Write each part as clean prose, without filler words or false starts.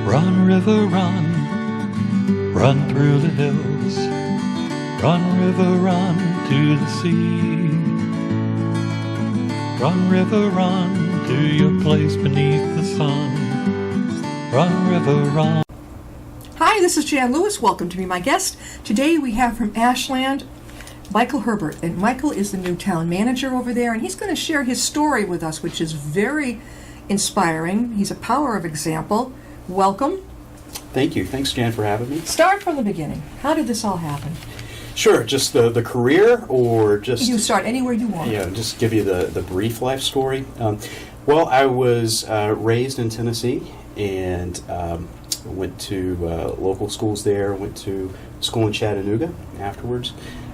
Run, river, run, run through the hills. Run, river, run to the sea. Run, river, run to your place beneath the sun. Run, river, run. Hi, this is Jan Lewis. Welcome to Be My Guest. Today we have from Ashland, Michael Herbert. And Michael is the new town manager over there, and he's going to share his story with us, which is very inspiring. He's a power of example. Welcome. Thank you. Thanks, Jan, for having me. Start from the beginning. How did this all happen? Sure. Just the career, or just... You start anywhere you want. Yeah, just give you the brief life story. Well, I was raised in Tennessee and went to local schools there, went to school in Chattanooga afterwards.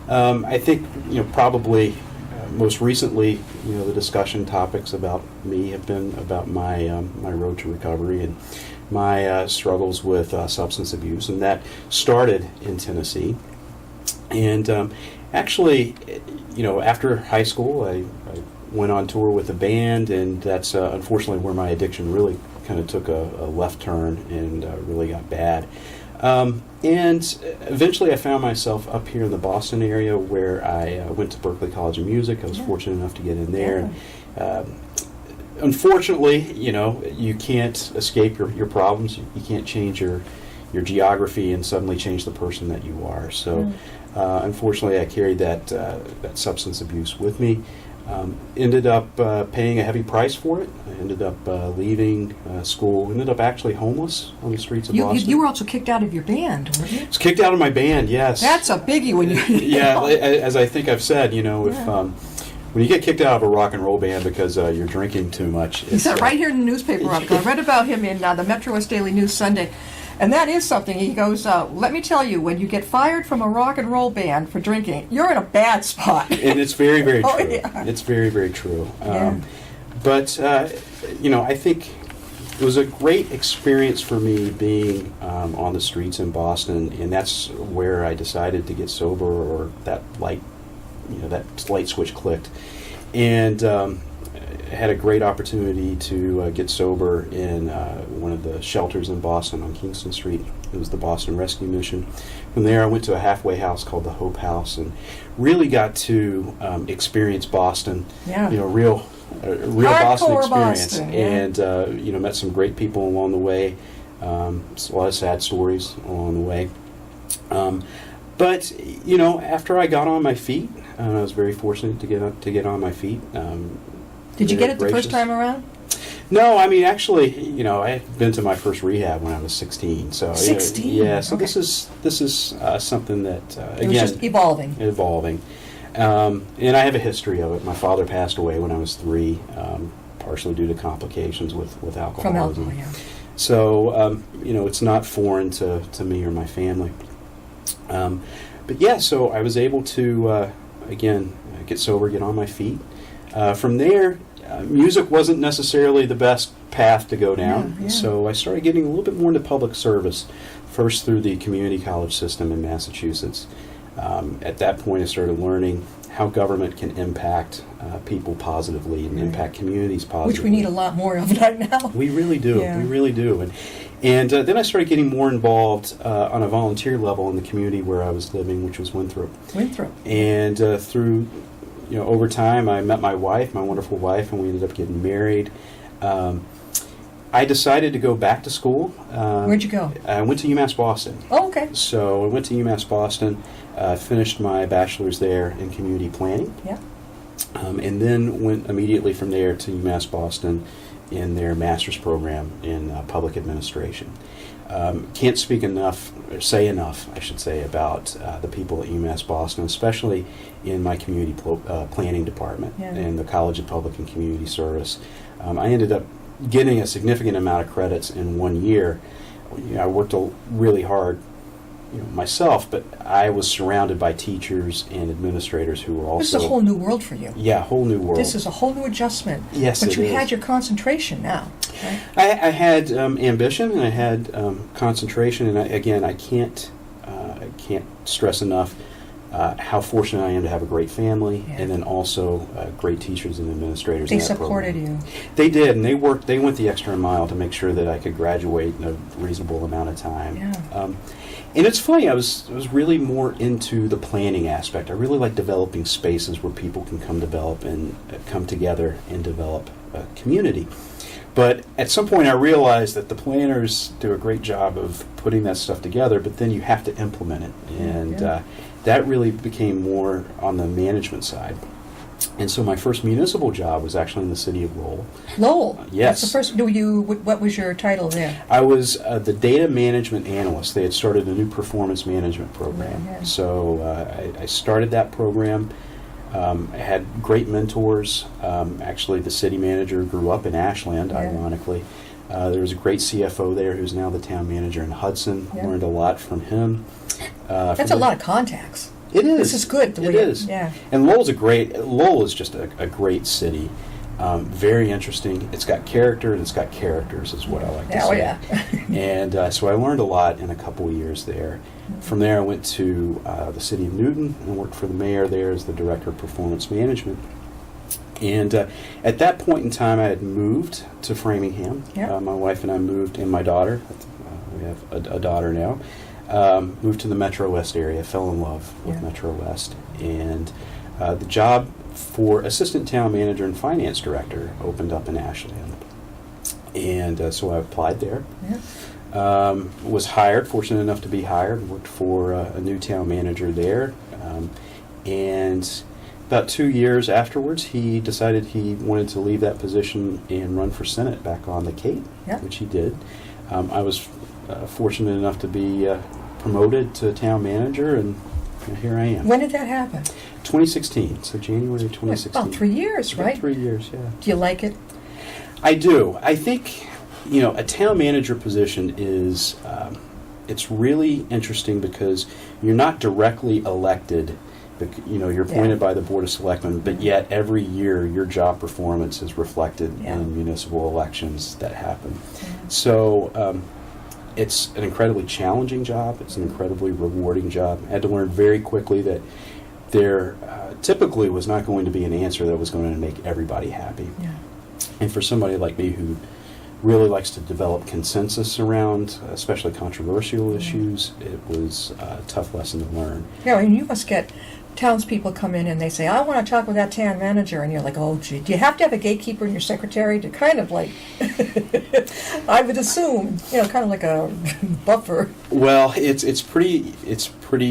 I think, probably most recently, the discussion topics about me have been about my road to recovery and my struggles with substance abuse, and that started in Tennessee. And actually, after high school, I went on tour with a band, and that's unfortunately where my addiction really kind of took a left turn and really got bad. And eventually I found myself up here in the Boston area, where I went to Berklee College of Music. I was fortunate enough to get in there. And, unfortunately, you can't escape your problems. You can't change your geography and suddenly change the person that you are. So unfortunately, I carried that substance abuse with me. Ended up paying a heavy price for it. I ended up leaving school. Ended up actually homeless on the streets of Boston. You were also kicked out of your band, weren't you? I was kicked out of my band, yes. That's a biggie when you... Yeah, as I think I've said, if when you get kicked out of a rock and roll band because you're drinking too much... He said right here in the newspaper article. I read about him in the Metro West Daily News Sunday. And that is something. He goes, let me tell you, when you get fired from a rock and roll band for drinking, you're in a bad spot. And it's very, very true. Oh, yeah. It's very, very true. But, I think it was a great experience for me being on the streets in Boston, and that's where I decided to get sober, or that light switch clicked. And I had a great opportunity to get sober in one of the shelters in Boston on Kingston Street. It was the Boston Rescue Mission. From there, I went to a halfway house called the Hope House, and really got to experience Boston. Yeah. Real Boston experience. Boston, yeah. And met some great people along the way. A lot of sad stories along the way. But after I got on my feet, I was very fortunate to get on my feet. Did you get it the first time around? No, actually, I had been to my first rehab when I was 16. So 16? Yeah. So okay. this is something that it was just evolving. And I have a history of it. My father passed away when I was 3, partially due to complications with alcoholism. From alcohol, yeah. So it's not foreign to me or my family. But yeah, so I was able to again get sober, get on my feet. From there, music wasn't necessarily the best path to go down, Yeah. So I started getting a little bit more into public service, first through the community college system in Massachusetts. At that point, I started learning how government can impact people positively and impact communities positively. Which we need a lot more of right now. We really do. Yeah. We really do. And then I started getting more involved on a volunteer level in the community where I was living, which was Winthrop. And through... over time, I met my wife, my wonderful wife, and we ended up getting married. I decided to go back to school. Where'd you go? I went to UMass Boston. Oh, okay. So I went to UMass Boston, finished my bachelor's there in community planning. Yeah. And then went immediately from there to UMass Boston in their master's program in public administration. Can't speak enough, or say enough, I should say, about the people at UMass Boston, especially in my community planning department and the College of Public and Community Service. I ended up getting a significant amount of credits in 1 year. I worked really hard myself, but I was surrounded by teachers and administrators who were also... This is a whole new world for you. Yeah, a whole new world. This is a whole new adjustment. Yes, but it you is. had your concentration now, right? I had ambition, and I had concentration, and I can't stress enough how fortunate I am to have a great family, Yeah. and then also great teachers and administrators. They in that supported program. you. They did, and they went the extra mile to make sure that I could graduate in a reasonable amount of time. Yeah. And it's funny, I was really more into the planning aspect. I really like developing spaces where people can come together and develop a community. But at some point I realized that the planners do a great job of putting that stuff together, but then you have to implement it. And Yeah. that really became more on the management side. And so my first municipal job was actually in the city of Lowell. Lowell. Yes. That's the first. What was your title there? I was the data management analyst. They had started a new performance management program. Yeah. So I started that program. I had great mentors. Actually, the city manager grew up in Ashland, Yeah. ironically. There was a great CFO there who's now the town manager in Hudson. Yeah. Learned a lot from him. That's a lot of contacts. It is. This is good. It is. Yeah. And Lowell is just a great city. Very interesting. It's got character, and it's got characters, is what I like to Yeah, oh, say. yeah. And so I learned a lot in a couple of years there. From there, I went to the city of Newton and worked for the mayor there as the director of performance management. And at that point in time, I had moved to Framingham. Yeah. My wife and I moved, and my daughter, we have a daughter now, moved to the Metro West area, fell in love with Yeah. Metro West. And the job for assistant town manager and finance director opened up in Ashland. And so I applied there. Yeah. Was hired, fortunate enough to be hired, worked for a new town manager there. And about 2 years afterwards, he decided he wanted to leave that position and run for Senate back on the Cape, Yeah. which he did. I was fortunate enough to be promoted to town manager, and here I am. When did that happen? 2016, so January of 2016. About 3 years, About right? 3 years, yeah. Do you like it? I do. I think, a town manager position is, it's really interesting because you're not directly elected. You're appointed by the Board of Selectmen, but yet every year your job performance is reflected Yeah. in municipal elections that happen. So it's an incredibly challenging job. It's an incredibly rewarding job. I had to learn very quickly that there typically was not going to be an answer that was going to make everybody happy. Yeah. And for somebody like me who really likes to develop consensus around, especially controversial issues, it was a tough lesson to learn. Yeah, and you must get townspeople come in and they say, I want to talk with that town manager, and you're like, oh, gee, do you have to have a gatekeeper in your secretary to kind of like, I would assume, kind of like a buffer. Well, it's pretty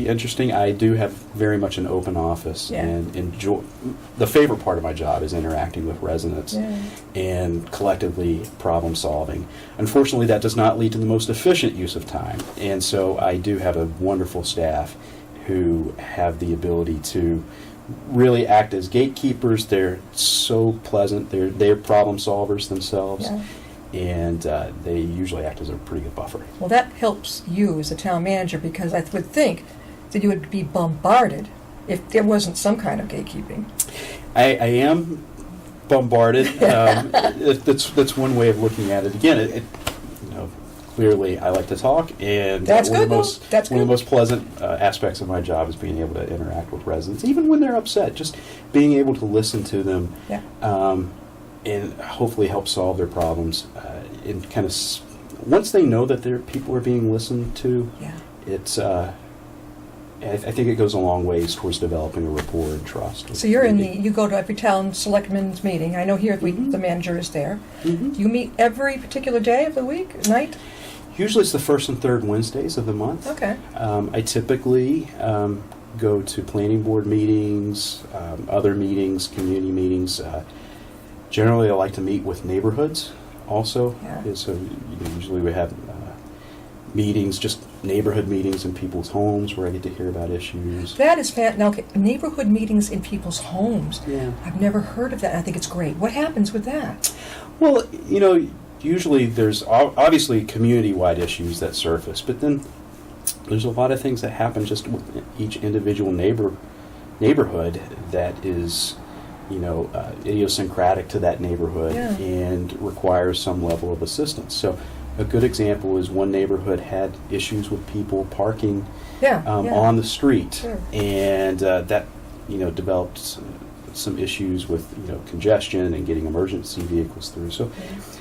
interesting. I do have very much an open office, Yeah. and enjoy. The favorite part of my job is interacting with residents Yeah. and collectively problem solving. Unfortunately, that does not lead to the most efficient use of time, and so I do have a wonderful staff who have the ability to really act as gatekeepers. They're so pleasant. They're problem solvers themselves. Yeah. And they usually act as a pretty good buffer. Well, that helps you as a town manager, because I would think that you would be bombarded if there wasn't some kind of gatekeeping. I am bombarded. That's one way of looking at it. Again, clearly I like to talk, and That's one good, of the most though. That's one of the good. most pleasant aspects of my job is being able to interact with residents, even when they're upset. Just being able to listen to them. Yeah. And hopefully help solve their problems. And kind of, once they know that their people are being listened to, Yeah. it's. I think it goes a long ways towards developing a rapport and trust. So you go to every town selectmen's meeting. I know here the manager is there. Mhm. Do you meet every particular day of the week, night? Usually it's the first and third Wednesdays of the month. Okay. I typically go to planning board meetings, other meetings, community meetings. Generally, I like to meet with neighborhoods also. Yeah. So usually we have meetings, just neighborhood meetings in people's homes where I get to hear about issues. That is now, okay, neighborhood meetings in people's homes. Yeah. I've never heard of that. I think it's great. What happens with that? Well, usually there's obviously community-wide issues that surface, but then there's a lot of things that happen just with each individual neighborhood that is, idiosyncratic to that neighborhood Yeah. and requires some level of assistance. So a good example is one neighborhood had issues with people parking Yeah. on the street, Sure. and that developed some issues with congestion and getting emergency vehicles through. So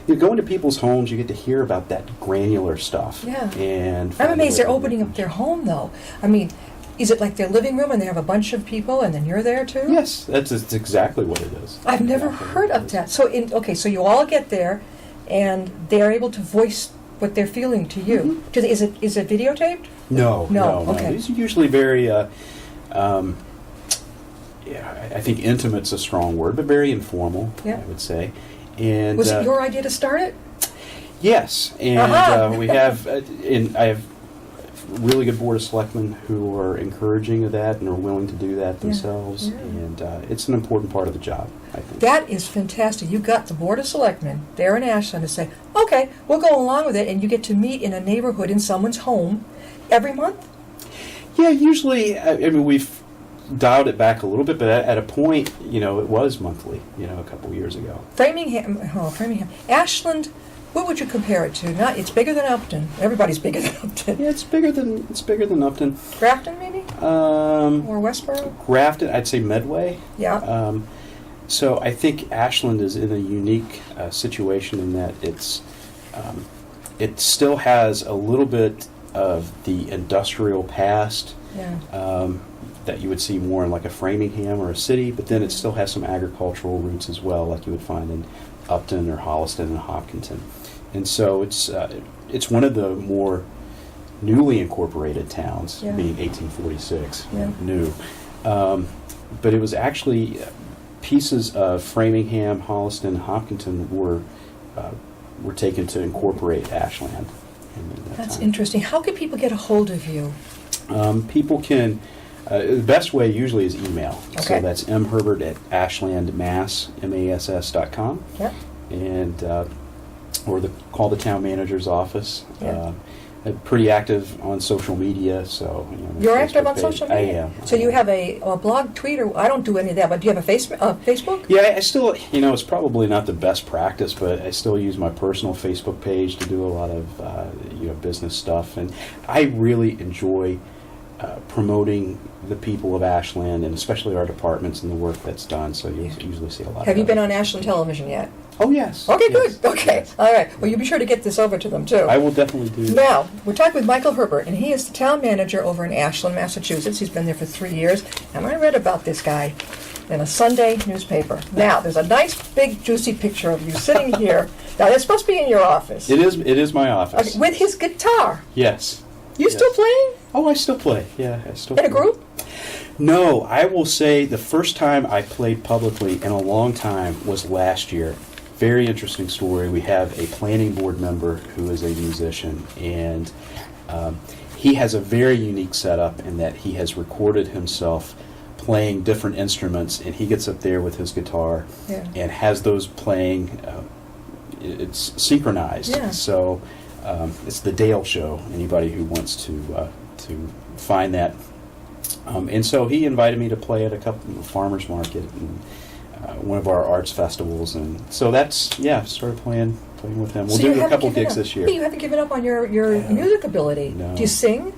you go into people's homes, you get to hear about that granular stuff. Yeah. And I'm amazed they're opening up their home, though. I mean, is it like their living room and they have a bunch of people and then you're there too? Yes, that's exactly what it is. I've never Exactly heard what it of is. that. So so you all get there and they're able to voice what they're feeling to you. Is it videotaped? No. Okay. These are usually very, I think intimate's a strong word, but very informal, Yeah. I would say. And Was it your idea to start it? yes, and Uh-huh. we have, I have really good board of selectmen who are encouraging of that and are willing to do that themselves, Yeah. and it's an important part of the job, I think. That is fantastic. You got the Board of Selectmen there in Ashland to say, okay, we'll go along with it, and you get to meet in a neighborhood in someone's home every month? Yeah, usually, I mean, we've dialed it back a little bit, but at a point, it was monthly, a couple years ago. Framingham. Ashland, what would you compare it to? It's bigger than Upton. Everybody's bigger than Upton. Yeah, it's bigger than Upton. Grafton, maybe? Or Westboro? Grafton, I'd say Medway. Yeah. So I think Ashland is in a unique situation in that it still has a little bit of the industrial past Yeah. that you would see more in like a Framingham or a city, but then it still has some agricultural roots as well, like you would find in Upton or Holliston and Hopkinton. And so it's one of the more newly incorporated towns, Yeah. being 1846, Yeah. new. But it was actually pieces of Framingham, Holliston, and Hopkinton were taken to incorporate Ashland. in that That's time. interesting. How can people get a hold of you? People can, the best way usually is email. Okay. So that's mherbert at ashlandmass.com. Yep. And, or call the town manager's office. Yeah. I'm pretty active on social media, so. My You're active Facebook on page- social media? I am. So you have a blog, tweet, or I don't do any of that, but do you have a Facebook? Yeah, I still, it's probably not the best practice, but I still use my personal Facebook page to do a lot of, business stuff. And I really enjoy promoting the people of Ashland, and especially our departments and the work that's done. So you usually see a lot Have you of been that. on Ashland television yet? Oh, yes. Okay, Yes. good. Okay, all right. Well, you be sure to get this over to them, too. I will definitely do that. Now, we're talking with Michael Herbert, and he is the town manager over in Ashland, Massachusetts. He's been there for 3 years, and I read about this guy in a Sunday newspaper. Now, there's a nice, big, juicy picture of you sitting here. Now, that's supposed to be in your office. It is my office. Okay, with his guitar. Yes. You Yes. still playing? Oh, I still play. Yeah, I still In a play. group? No, I will say the first time I played publicly in a long time was last year. Very interesting story. We have a planning board member who is a musician, and he has a very unique setup in that he has recorded himself playing different instruments, and he gets up there with his guitar Yeah. and has those playing. It's synchronized. Yeah. So it's the Dale Show. Anybody who wants to find that. And so he invited me to play at a couple of farmers market and one of our arts festivals, and so started playing with him. We'll So you do a haven't couple given gigs up. this year. Hey, you haven't given up on your music ability. No. Do you sing?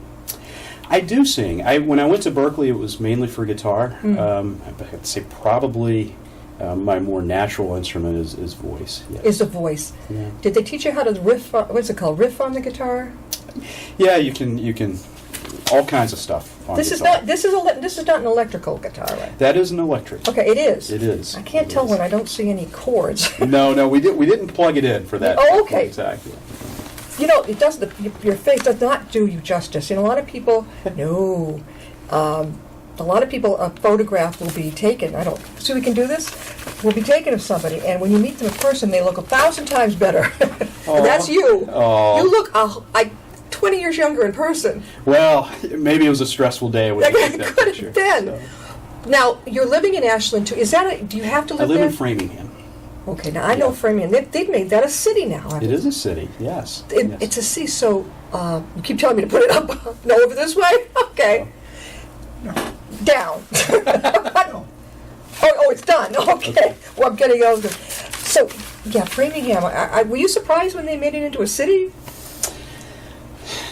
I do sing. When I went to Berkeley, it was mainly for guitar. Mm. I'd say probably my more natural instrument is voice. Yes. Is the voice. Yeah. Did they teach you how to riff on, what's it called, riff on the guitar? Yeah, you can all kinds of stuff on This is guitar. not an electrical guitar, right? That is an electric. Okay, it is. It is. I can't It tell is. when I don't see any chords. No, we didn't plug it in for that. Oh, okay. Exactly. You know, it does. Your face does not do you justice. You know, a lot of people. No, a lot of people. A photograph will be taken. I don't. So we can do this. Will be taken of somebody, and when you meet them in person, they look 1,000 times better. And that's you. Aw. You look like 20 years younger in person. Well, maybe it was a stressful day when I took that Could picture. have been. So. Now you're living in Ashland too. Is that do you have to I live live there? in Framingham. Okay, now I know Yeah. Framingham. They've made that a city now. It is a city, yes. Yes. It's a city, so you keep telling me to put it up. No, over this way? Okay. Down. Oh, it's done. Okay. Well, I'm getting older. So, yeah, Framingham. Were you surprised when they made it into a city?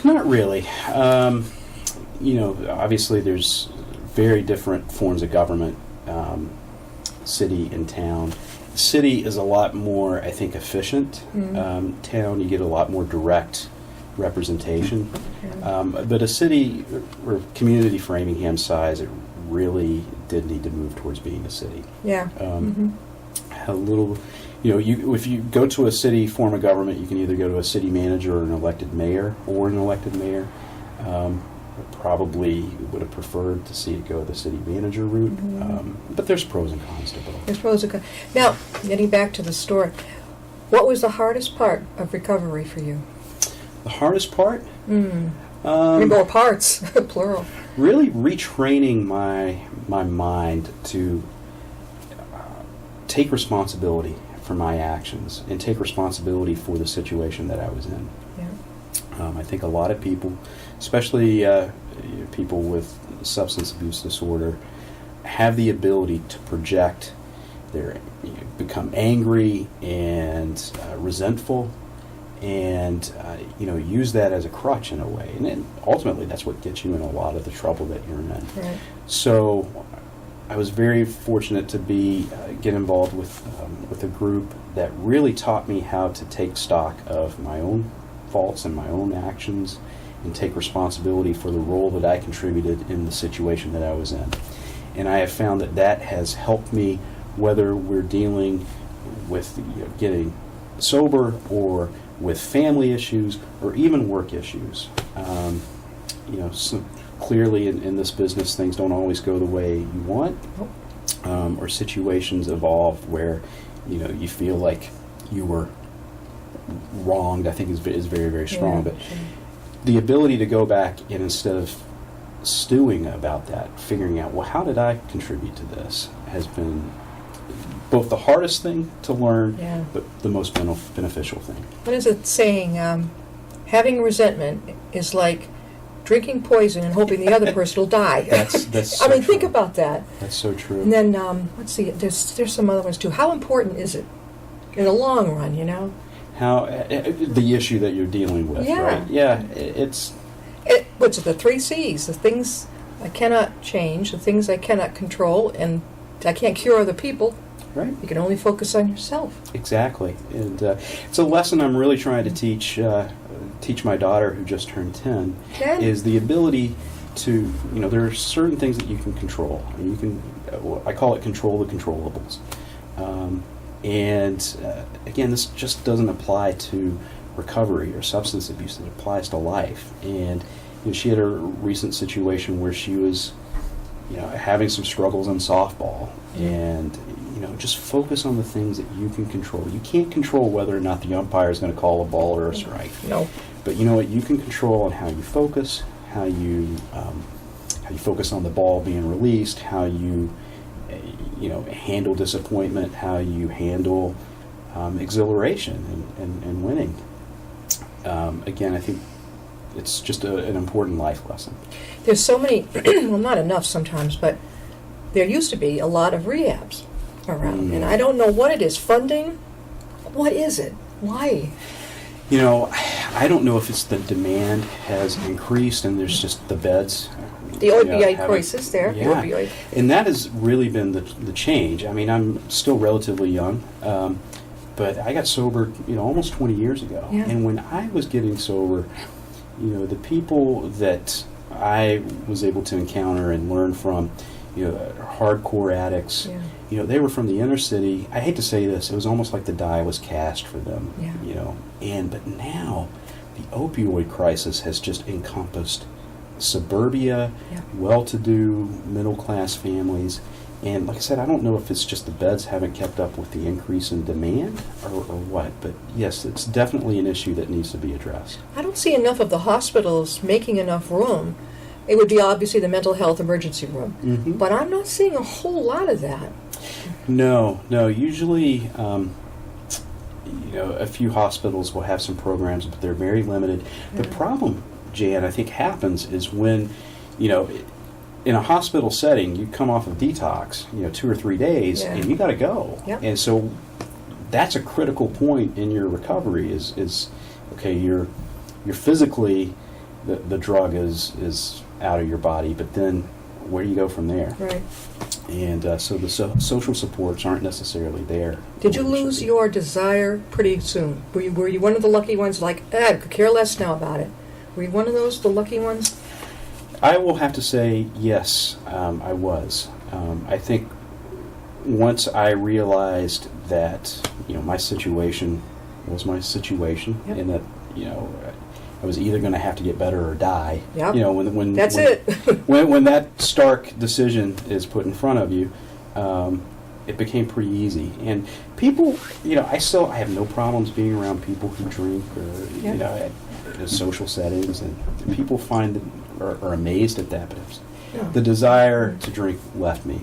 Not really. Obviously there's very different forms of government, city and town. City is a lot more, I think, efficient. Town, you get a lot more direct representation. But a city or community for Amingham's size, it really did need to move towards being a city. Yeah. A little, if you go to a city form of government, you can either go to a city manager or an elected mayor. Probably would have preferred to see it go the city manager route, but there's pros and cons to both. There's pros and cons. Now, getting back to the story, what was the hardest part of recovery for you? The hardest part? More parts, plural. Really retraining my mind to take responsibility for my actions and take responsibility for the situation that I was in. Yeah. I think a lot of people, especially people with substance abuse disorder, have the ability to project become angry and resentful, and use that as a crutch in a way, and then ultimately that's what gets you in a lot of the trouble that you're in. Right. So I was very fortunate to get involved with a group that really taught me how to take stock of my own faults and my own actions and take responsibility for the role that I contributed in the situation that I was in. And I have found that has helped me, whether we're dealing with getting sober or with family issues or even work issues. So clearly in this business, things don't always go the way you want, or situations evolve where you feel like you were wronged. I think is very, very strong. Yeah, but the ability to go back and, instead of stewing about that, figuring out, well, how did I contribute to this, has been both the hardest thing to learn, but the most beneficial thing. What is it saying? Having resentment is like drinking poison and hoping the other person will die. That's so I mean, true. think about that. That's so true. And then, let's see, there's some other ones too. How important is it in the long run, How the issue that you're dealing with, right? Yeah, what's it, the 3 C's, the things I cannot change, the things I cannot control, and I can't cure other people. Right. You can only focus on yourself. Exactly. And it's a lesson I'm really trying to teach my daughter, who just turned 10, is the ability to, there are certain things that you can control. And you can, I call it control the controllables. Again, this just doesn't apply to recovery or substance abuse. It applies to life. And she had a recent situation where she was, having some struggles in softball, and just focus on the things that you can control. You can't control whether or not the umpire is going to call a ball or a strike. No. But you know what? You can control on how you focus, how you focus on the ball being released, how you handle disappointment, how you handle exhilaration and winning. Again, I think it's just an important life lesson. There's so many, well, not enough sometimes, but there used to be a lot of rehabs around, and I don't know what it is. Funding? What is it? Why? I don't know if it's the demand has increased and there's just the beds. The opioid crisis there. Yeah. The opioid. And that has really been the change. I mean, I'm still relatively young, but I got sober, almost 20 years ago. Yeah. And when I was getting sober, the people that I was able to encounter and learn from, hardcore addicts, they were from the inner city. I hate to say this, it was almost like the die was cast for them, but now the opioid crisis has just encompassed suburbia, well-to-do, middle-class families. And like I said, I don't know if it's just the beds haven't kept up with the increase in demand or what, but yes, it's definitely an issue that needs to be addressed. I don't see enough of the hospitals making enough room. It would be obviously the mental health emergency room, but I'm not seeing a whole lot of that. No. Usually, a few hospitals will have some programs, but they're very limited. The problem, Jan, I think happens is when, in a hospital setting, you come off of detox, 2 or 3 days, and you got to go. Yep. And so that's a critical point in your recovery is okay, you're physically the drug is out of your body, but then where do you go from there? Right. And so the social supports aren't necessarily there. Did you lose your desire pretty soon? Were you one of the lucky ones, like, I could care less now about it? Were you one of those, the lucky ones? I will have to say yes, I was. I think once I realized that, my situation was my situation, Yep. and that, I was either going to have to get better or die. Yep. When That's when, it. when that stark decision is put in front of you, it became pretty easy. And people, I have no problems being around people who drink or, Yep. in social settings, and people find that are amazed at that. But Yeah. the desire to drink left me.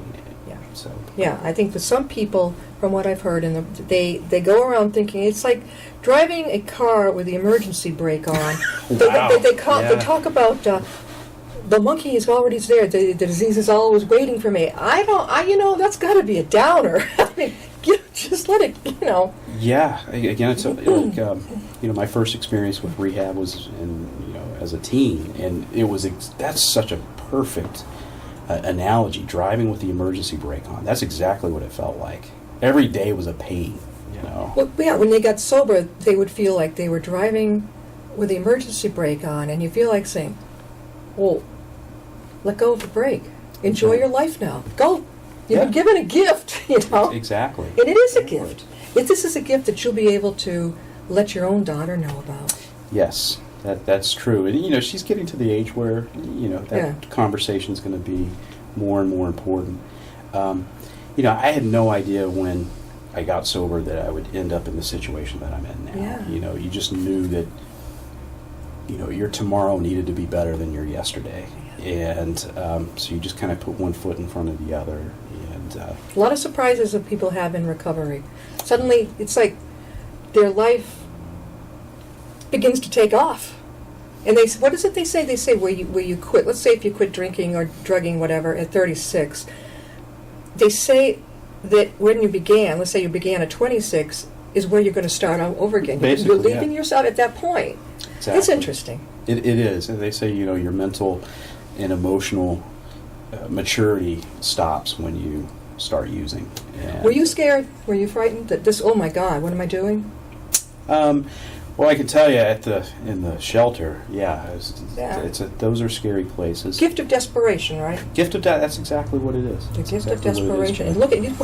Yeah. So Yeah, I think for some people, from what I've heard, they go around thinking it's like driving a car with the emergency brake on. Wow. They Yeah. talk about the monkey is already there. The disease is always waiting for me. That's got to be a downer. I mean, just let it. yeah, again, it's like my first experience with rehab was as a teen, and it was that's such a perfect analogy. Driving with the emergency brake on. That's exactly what it felt like. Every day was a pain. Well, yeah, when they got sober, they would feel like they were driving with the emergency brake on, and you feel like saying, "Well, let go of the brake. Enjoy your life now. Go. You've been given a gift, Exactly. And it is a gift. This is a gift that you'll be able to let your own daughter know about. Yes, that's true. And she's getting to the age where that conversation is going to be more and more important. I had no idea when I got sober that I would end up in the situation that I'm in now. Yeah. You just knew that your tomorrow needed to be better than your yesterday, and so you just kind of put one foot in front of the other. And A lot of surprises that people have in recovery. Suddenly, it's like their life begins to take off. And what is it they say? They say where you quit. Let's say if you quit drinking or drugging, whatever, at 36, they say that when you began, let's say you began at 26, is where you're going to start all over again. Basically, you're leaving yourself at that point. Exactly. It's interesting. It is. And they say, your mental and emotional maturity stops when you start using. And Were you scared? Were you frightened that oh my God, what am I doing? Well, I can tell you in the shelter, those are scary places. Gift of desperation, right? Gift of that's exactly what it is. The That's gift of exactly what it is. desperation. And look at you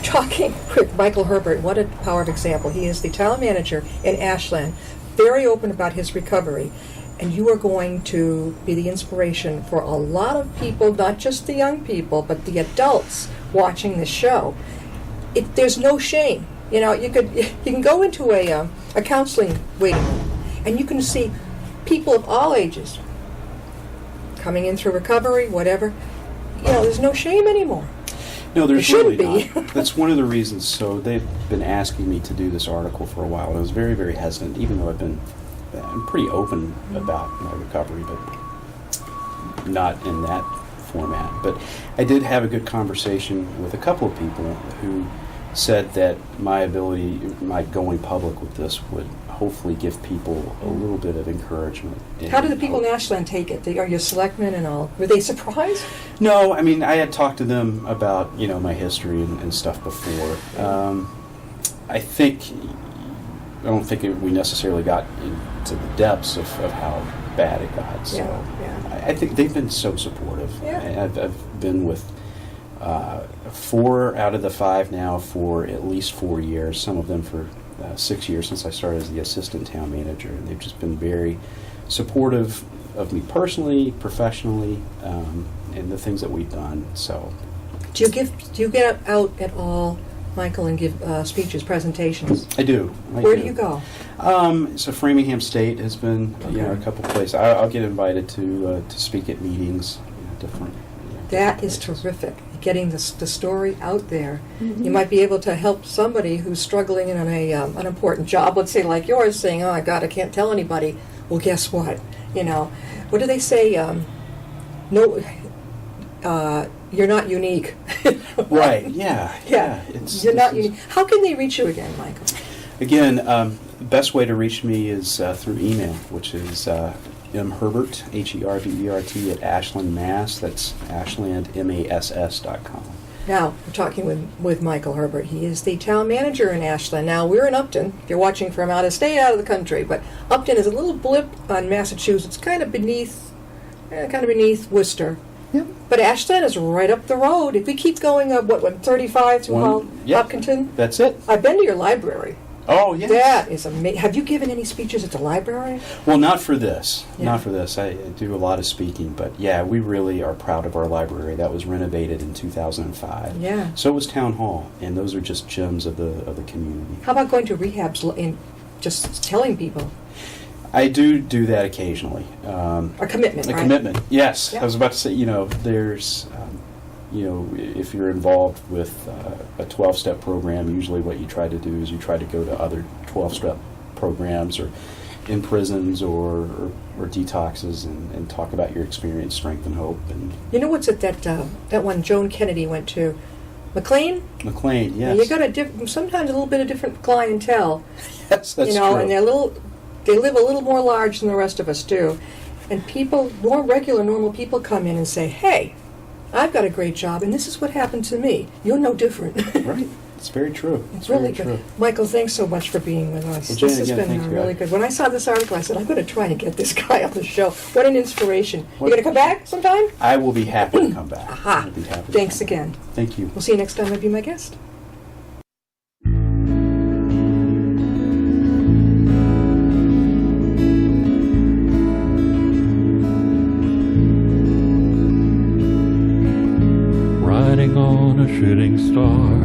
talking with Michael Herbert. What a power of example. He is the town manager in Ashland, very open about his recovery. And you are going to be the inspiration for a lot of people, not just the young people, but the adults watching this show. There's no shame. You can go into a counseling waiting room, and you can see people of all ages coming in through recovery, whatever. There's no shame anymore. No, there's There really shouldn't be. not. That's one of the reasons. So they've been asking me to do this article for a while, and I was very, very hesitant, even though I'm pretty open about my recovery, but not in that format. But I did have a good conversation with a couple of people who said that my going public with this would hopefully give people a little bit of encouragement. How do the people in Ashland take it? Are you selectmen and all? Were they surprised? No, I mean, I had talked to them about, my history and stuff before. I don't think we necessarily got into the depths of how bad it got. So I think they've been so supportive. Yeah. I've been with 4 out of the 5 now for at least 4 years, some of them for 6 years since I started as the assistant town manager. And they've just been very supportive of me personally, professionally, and the things that we've done. So, Do you get out at all, Michael, and give speeches, presentations? I do. Where do you go? So Framingham State has been, a couple places. I'll get invited to speak at meetings, different. That is terrific. Getting the story out there. Mm-hmm. You might be able to help somebody who's struggling in an important job, let's say like yours, saying, "Oh, God, I can't tell anybody." Well, guess what? What do they say? No, you're not unique. Right. Yeah. You're not unique. How can they reach you again, Michael? Again, the best way to reach me is through email, which is M. Herbert, Herbert, at Ashland, Mass. That's ashlandmass.com. Now, we're talking with Michael Herbert. He is the town manager in Ashland. Now, we're in Upton, if you're watching from out of state, out of the country, but Upton is a little blip on Massachusetts, kind of beneath Worcester. Yep. But Ashland is right up the road. If we keep going up, 35 through Hopkinton? That's it. I've been to your library. Oh, yes. That is amazing. Have you given any speeches at the library? Well, not for this. Yeah. Not for this. I do a lot of speaking, but yeah, we really are proud of our library. That was renovated in 2005. Yeah. So was Town Hall, and those are just gems of the community. How about going to rehabs and just telling people? I do that occasionally. A commitment, A right? commitment, yes. Yeah. I was about to say, there's, if you're involved with a 12-step program, usually what you try to do is you try to go to other 12-step programs or in prisons or detoxes and talk about your experience, strength, and hope. And You know what's at that one Joan Kennedy went to? McLean? McLean, yes. And you got sometimes a little bit of different clientele. Yes, that's true. And they live a little more large than the rest of us do. And people, more regular, normal people come in and say, hey, I've got a great job, and this is what happened to me. You're no different. Right. It's very true. It's really very good. true. Michael, thanks so much for being with us. Well, Jen, this has again, been thank you. really good. When I saw this article, I said, I'm going to try and get this guy on the show. What an inspiration. You going to come back sometime? I will be happy to come back. Aha. I'll be happy to Thanks come back. again. Thank you. We'll see you next time I'll be my guest. Riding on a shooting star,